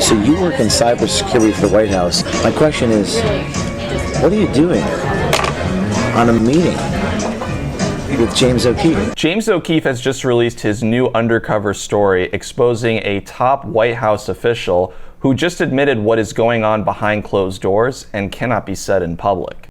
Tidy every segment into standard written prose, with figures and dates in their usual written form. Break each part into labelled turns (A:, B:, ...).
A: So you work in cybersecurity for the White House. My question is, what are you doing on a meeting with James O'Keefe?
B: James O'Keefe has just released his new undercover story exposing a top White House official who just admitted what is going on behind closed doors and cannot be said in public.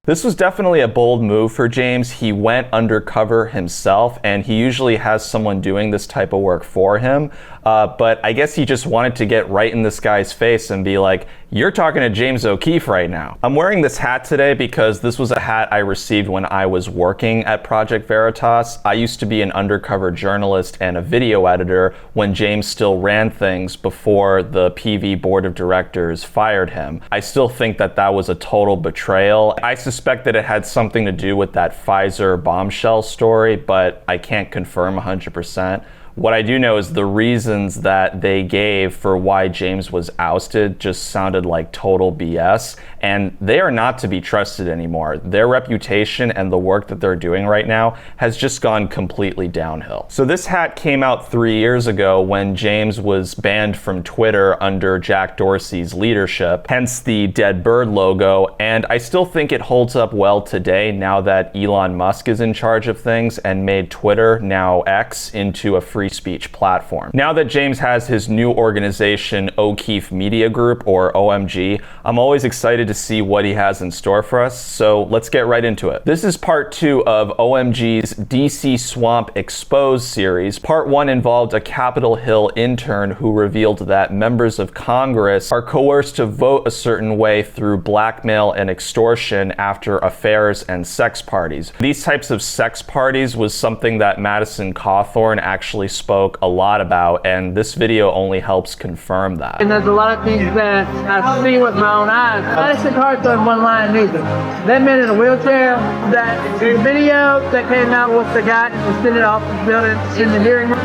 B: This was definitely a bold move for James. He went undercover himself, and he usually has someone doing this type of work for him. But I guess he just wanted to get right in this guy's face and be like, you're talking to James O'Keefe right now. I'm wearing this hat today because this was a hat I received when I was working at Project Veritas. I used to be an undercover journalist and a video editor when James still ran things before the PV board of directors fired him. I still think that that was a total betrayal. I suspect that it had something to do with that Pfizer bombshell story, but I can't confirm 100%. What I do know is the reasons that they gave for why James was ousted just sounded like total BS, and they are not to be trusted anymore. Their reputation and the work that they're doing right now has just gone completely downhill. So this hat came out 3 years ago when James was banned from Twitter under Jack Dorsey's leadership, hence the dead bird logo, and I still think it holds up well today now that Elon Musk is in charge of things and made Twitter, now X, into a free speech platform. Now that James has his new organization, O'Keefe Media Group, or OMG, I'm always excited to see what he has in store for us, so let's get right into it. This is part 2 of OMG's DC Swamp Exposed series. Part 1 involved a Capitol Hill intern who revealed that members of Congress are coerced to vote a certain way through blackmail and extortion after affairs and sex parties. These types of sex parties was something that Madison Cawthorn actually spoke a lot about, and this video only helps confirm that.
C: And there's a lot of things that I see with my own eyes. Madison Cawthorn one line neither. That man in a wheelchair, that video that came out with the guy in the Senate office building in the hearing room.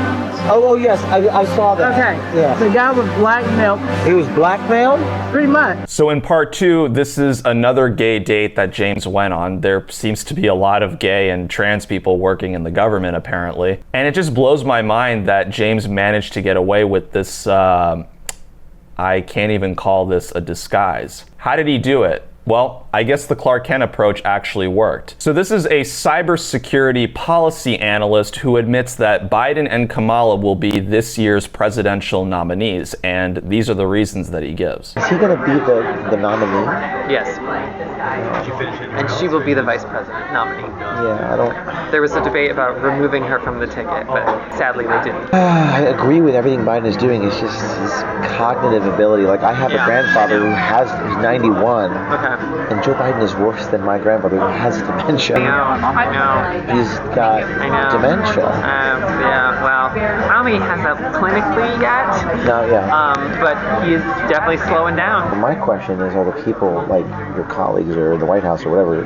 A: Oh yes, I saw that.
C: Okay,
A: yeah.
C: The guy was blackmailed.
A: He was blackmailed?
C: Pretty much.
B: So in part 2, this is another gay date that James went on. There seems to be a lot of gay and trans people working in the government apparently. And it just blows my mind that James managed to get away with this, I can't even call this a disguise. How did he do it? Well, I guess the Clark Kent approach actually worked. So this is a cybersecurity policy analyst who admits that Biden and Kamala will be this year's presidential nominees, and these are the reasons that he gives.
A: Is he going to be the nominee?
D: Yes. And she will be the vice president nominee.
A: Yeah, I don't...
D: There was a debate about removing her from the ticket, but sadly they didn't.
A: I agree with everything Biden is doing. It's just his cognitive ability. Like, I have a grandfather who's 91.
D: Okay.
A: And Joe Biden is worse than my grandfather who has dementia.
D: I know.
A: He's got dementia.
D: Yeah, well, I don't think he has that clinically yet.
A: No, yeah.
D: But he's definitely slowing down.
A: My question is, are the people, like your colleagues or the White House or whatever,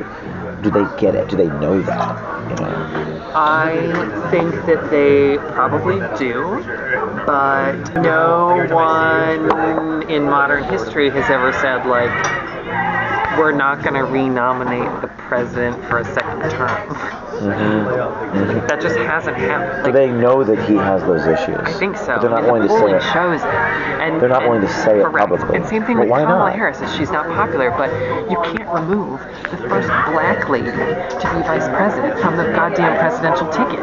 A: do they get it? Do they know that? You know?
D: I think that they probably do, but no one in modern history has ever said, like, we're not going to renominate the president for a second term. That just hasn't happened.
A: Do they know that he has those issues?
D: I think so.
A: But they're not willing to say it.
D: Shows it. And,
A: they're not willing to say it publicly.
D: And same thing with Kamala Harris. Is she's not popular, but you can't remove the first black lady to be vice president from the goddamn presidential ticket.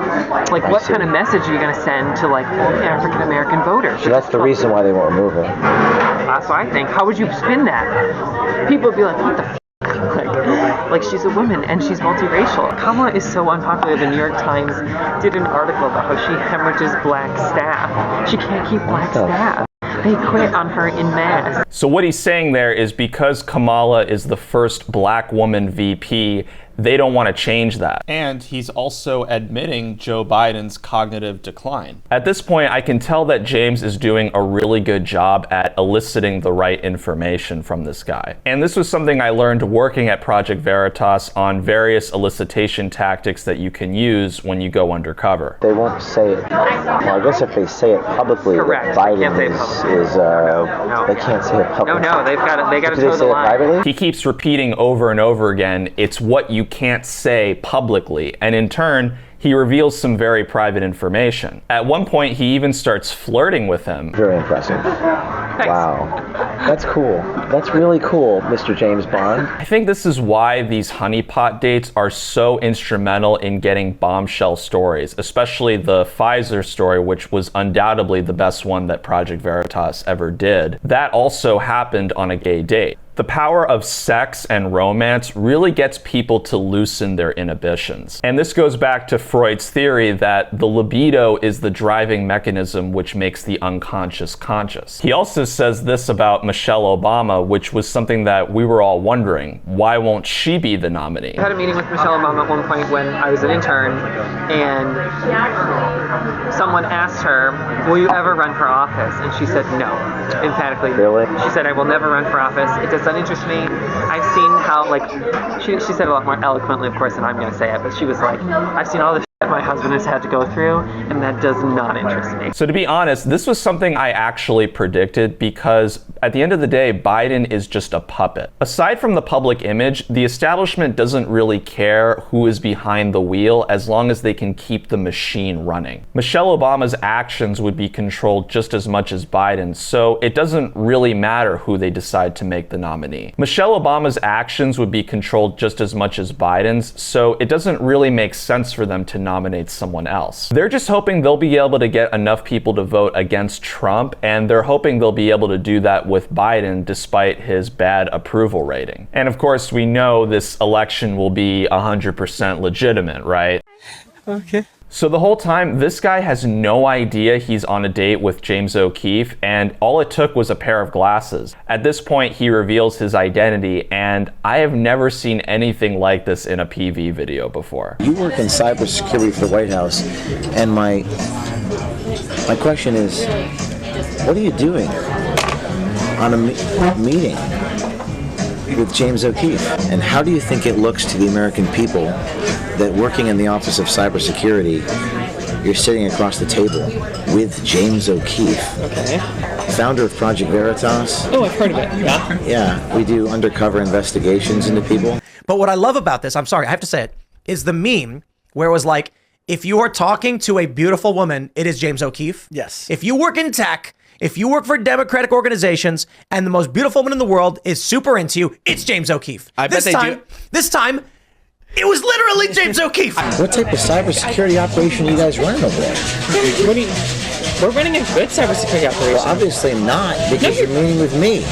D: Like, what kind of message are you going to send to, like, all the African American voters?
A: So that's the reason why they won't remove her.
D: That's what I think. How would you spin that? People would be like, what the f***? Like she's a woman and she's multiracial. Kamala is so unpopular. The New York Times did an article about how she hemorrhages black staff. She can't keep black staff. They quit on her in mass.
B: So what he's saying there is because Kamala is the first black woman VP, they don't want to change that. And he's also admitting Joe Biden's cognitive decline. At this point, I can tell that James is doing a really good job at eliciting the right information from this guy. And this was something I learned working at Project Veritas on various elicitation tactics that you can use when you go undercover.
A: They won't say it. Well, I guess if they say it publicly,
D: correct.
A: Biden they can't say it publicly.
D: No, they got to toe the line.
A: Privately?
B: He keeps repeating over and over again, it's what you can't say publicly. And in turn, he reveals some very private information. At one point, he even starts flirting with him.
A: Very impressive. Wow. That's cool. That's really cool, Mr. James Bond.
B: I think this is why these honeypot dates are so instrumental in getting bombshell stories, especially the Pfizer story, which was undoubtedly the best one that Project Veritas ever did. That also happened on a gay date. The power of sex and romance really gets people to loosen their inhibitions. And this goes back to Freud's theory that the libido is the driving mechanism which makes the unconscious conscious. He also says this about Michelle Obama, which was something that we were all wondering. Why won't she be the nominee?
D: I had a meeting with Michelle Obama at one point when I was an intern, and someone asked her, will you ever run for office? And she said no, emphatically.
A: Really?
D: She said, I will never run for office. It doesn't interest me. I've seen how, like, she said it a lot more eloquently, of course, than I'm going to say it, but she was like, I've seen all the shit my husband has had to go through, and that does not interest me.
B: So to be honest, this was something I actually predicted because at the end of the day, Biden is just a puppet. Aside from the public image, the establishment doesn't really care who is behind the wheel as long as they can keep the machine running. Michelle Obama's actions would be controlled just as much as Biden's, so it doesn't really matter who they decide to make the nominee. Michelle Obama's actions would be controlled just as much as Biden's, so it doesn't really make sense for them to nominate someone else. They're just hoping they'll be able to get enough people to vote against Trump, and they're hoping they'll be able to do that with Biden despite his bad approval rating. And of course, we know this election will be 100% legitimate, right?
E: Okay.
B: So the whole time, this guy has no idea he's on a date with James O'Keefe, and all it took was a pair of glasses. At this point, he reveals his identity, and I have never seen anything like this in a PV video before.
A: You work in cybersecurity for the White House, and my question is, what are you doing on a meeting with James O'Keefe? And how do you think it looks to the American people that working in the Office of Cybersecurity, you're sitting across the table with James O'Keefe,
E: Okay.
A: founder of Project Veritas?
E: Oh, I've heard of it. Yeah.
A: Yeah, we do undercover investigations into people.
F: But what I love about this, I'm sorry, I have to say it, is the meme where it was like, if you are talking to a beautiful woman, it is James O'Keefe.
E: Yes.
F: If you work in tech, if you work for democratic organizations, and the most beautiful woman in the world is super into you, it's James O'Keefe.
E: I bet they do.
F: This time, it was literally James O'Keefe.
A: What type of cybersecurity operation are you guys running over there?
E: What do you? We're running a good cybersecurity operation.
A: Well, obviously not, because you're meeting with me.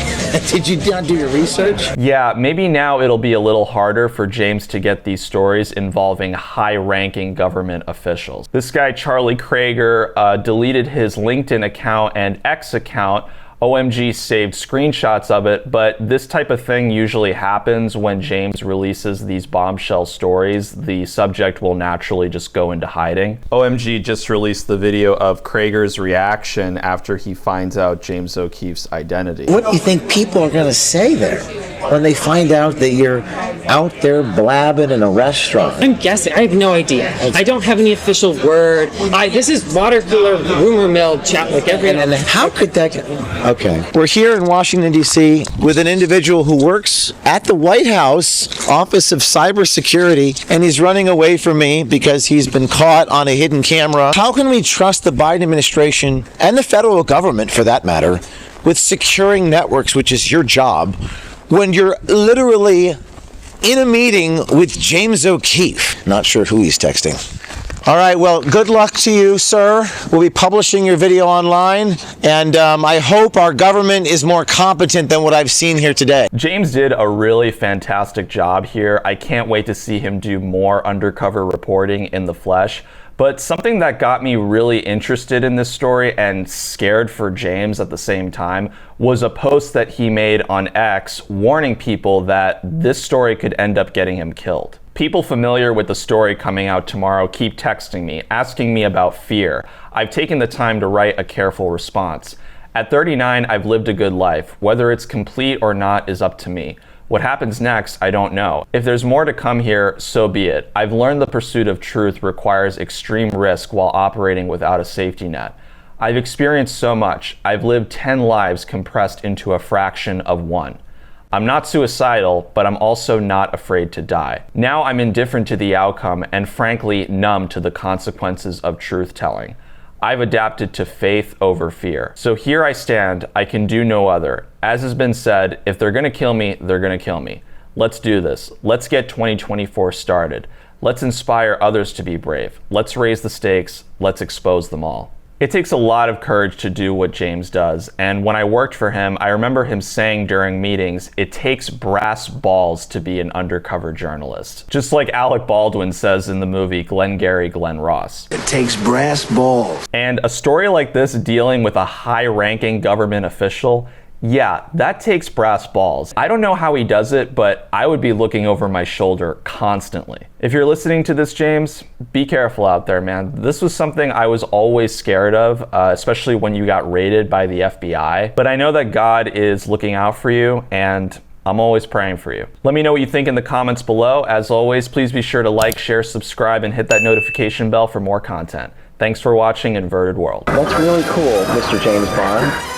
A: Did you not do your research?
B: Yeah, maybe now it'll be a little harder for James to get these stories involving high-ranking government officials. This guy, Charlie Krager, deleted his LinkedIn account and X account. OMG saved screenshots of it, but this type of thing usually happens when James releases these bombshell stories. The subject will naturally just go into hiding. OMG just released the video of Krager's reaction after he finds out James O'Keefe's identity.
A: What do you think people are going to say there when they find out that you're out there blabbing in a restaurant?
E: I'm guessing. I have no idea. I don't have any official word. This is water cooler rumor mill chat like every.
A: And how could that? Okay. We're here in Washington, D.C. with an individual who works at the White House Office of Cybersecurity, and he's running away from me because he's been caught on a hidden camera. How can we trust the Biden administration and the federal government, for that matter, with securing networks, which is your job, when you're literally in a meeting with James O'Keefe? Not sure who he's texting. All right, well, good luck to you, sir. We'll be publishing your video online, and I hope our government is more competent than what I've seen here today.
B: James did a really fantastic job here. I can't wait to see him do more undercover reporting in the flesh. But something that got me really interested in this story and scared for James at the same time was a post that he made on X warning people that this story could end up getting him killed. People familiar with the story coming out tomorrow keep texting me, asking me about fear. I've taken the time to write a careful response. At 39, I've lived a good life. Whether it's complete or not is up to me. What happens next, I don't know. If there's more to come here, so be it. I've learned the pursuit of truth requires extreme risk while operating without a safety net. I've experienced so much. I've lived 10 lives compressed into a fraction of one. I'm not suicidal, but I'm also not afraid to die. Now I'm indifferent to the outcome and frankly numb to the consequences of truth-telling. I've adapted to faith over fear. So here I stand, I can do no other. As has been said, if they're gonna kill me, they're gonna kill me. Let's do this. Let's get 2024 started. Let's inspire others to be brave. Let's raise the stakes. Let's expose them all. It takes a lot of courage to do what James does, and when I worked for him, I remember him saying during meetings, it takes brass balls to be an undercover journalist. Just like Alec Baldwin says in the movie Glengarry Glen Ross.
G: It takes brass balls.
B: And a story like this dealing with a high-ranking government official, yeah, that takes brass balls. I don't know how he does it, but I would be looking over my shoulder constantly. If you're listening to this, James, be careful out there, man. This was something I was always scared of, especially when you got raided by the FBI. But I know that God is looking out for you, and I'm always praying for you. Let me know what you think in the comments below. As always, please be sure to like, share, subscribe, and hit that notification bell for more content. Thanks for watching Inverted World.
A: That's really cool, Mr. James Bond.